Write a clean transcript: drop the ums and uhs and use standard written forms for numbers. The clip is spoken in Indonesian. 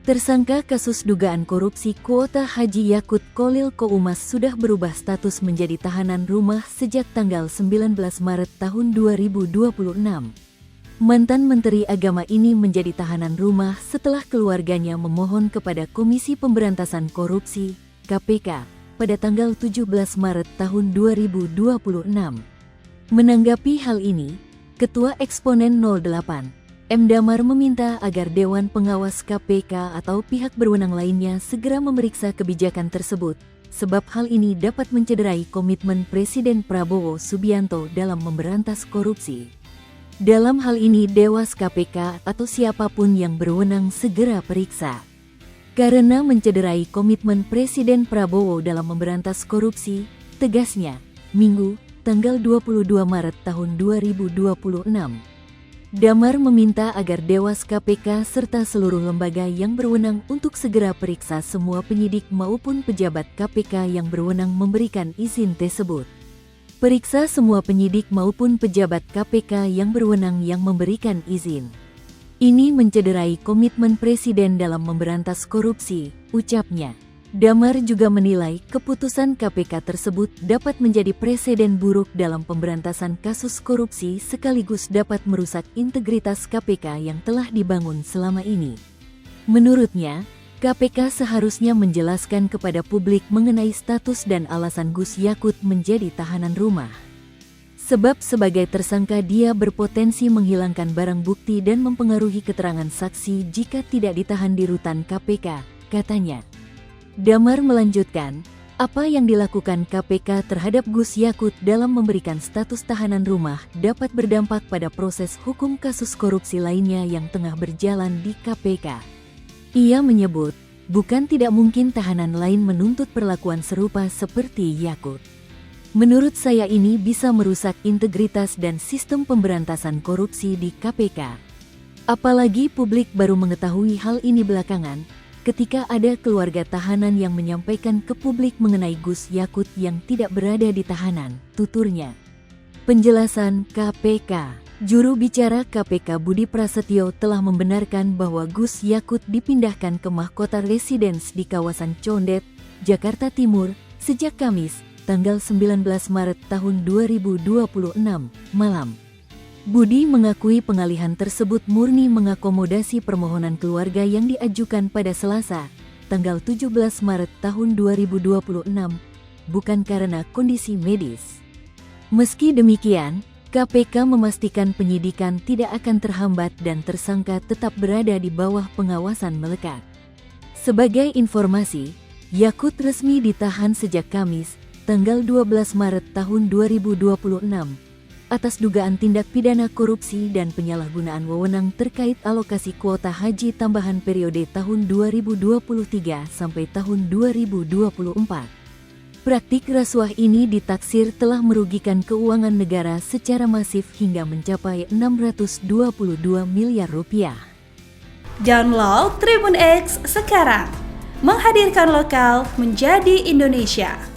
Tersangka kasus dugaan korupsi kuota haji Yakut Kholil Koumas sudah berubah status menjadi tahanan rumah sejak tanggal 19 Maret tahun 2026. Mantan Menteri Agama ini menjadi tahanan rumah setelah keluarganya memohon kepada Komisi Pemberantasan Korupsi (KPK) pada tanggal 17 Maret tahun 2026. Menanggapi hal ini, Ketua Eksponen 08 M. Damar meminta agar Dewan Pengawas KPK atau pihak berwenang lainnya segera memeriksa kebijakan tersebut, sebab hal ini dapat mencederai komitmen Presiden Prabowo Subianto dalam memberantas korupsi. Dalam hal ini Dewas KPK atau siapapun yang berwenang segera periksa. Karena mencederai komitmen Presiden Prabowo dalam memberantas korupsi, tegasnya, Minggu, tanggal 22 Maret tahun 2026. Damar meminta agar Dewas KPK serta seluruh lembaga yang berwenang untuk segera periksa semua penyidik maupun pejabat KPK yang berwenang memberikan izin tersebut. Periksa semua penyidik maupun pejabat KPK yang berwenang yang memberikan izin. Ini mencederai komitmen Presiden dalam memberantas korupsi, ucapnya. Damar juga menilai keputusan KPK tersebut dapat menjadi presiden buruk dalam pemberantasan kasus korupsi sekaligus dapat merusak integritas KPK yang telah dibangun selama ini. Menurutnya, KPK seharusnya menjelaskan kepada publik mengenai status dan alasan Gus Yakut menjadi tahanan rumah. Sebab sebagai tersangka dia berpotensi menghilangkan barang bukti dan mempengaruhi keterangan saksi jika tidak ditahan di rutan KPK, katanya. Damar melanjutkan, apa yang dilakukan KPK terhadap Gus Yakut dalam memberikan status tahanan rumah dapat berdampak pada proses hukum kasus korupsi lainnya yang tengah berjalan di KPK. Ia menyebut, bukan tidak mungkin tahanan lain menuntut perlakuan serupa seperti Yakut. Menurut saya ini bisa merusak integritas dan sistem pemberantasan korupsi di KPK. Apalagi publik baru mengetahui hal ini belakangan, ketika ada keluarga tahanan yang menyampaikan ke publik mengenai Gus Yakut yang tidak berada di tahanan, tuturnya. Penjelasan KPK. Juru bicara KPK Budi Prasetyo telah membenarkan bahwa Gus Yakut dipindahkan ke Mahkota Residence di kawasan Condet, Jakarta Timur, sejak Kamis, tanggal 19 Maret tahun 2026, malam. Budi mengakui pengalihan tersebut murni mengakomodasi permohonan keluarga yang diajukan pada Selasa, tanggal 17 Maret tahun 2026, bukan karena kondisi medis. Meski demikian, KPK memastikan penyidikan tidak akan terhambat dan tersangka tetap berada di bawah pengawasan melekat. Sebagai informasi, Yakut resmi ditahan sejak Kamis, tanggal 12 Maret tahun 2026, atas dugaan tindak pidana korupsi dan penyalahgunaan wewenang terkait alokasi kuota haji tambahan periode tahun 2023 sampai tahun 2024. Praktik rasuah ini ditaksir telah merugikan keuangan negara secara masif hingga mencapai 622 miliar rupiah. Download Tribun X sekarang, menghadirkan lokal menjadi Indonesia.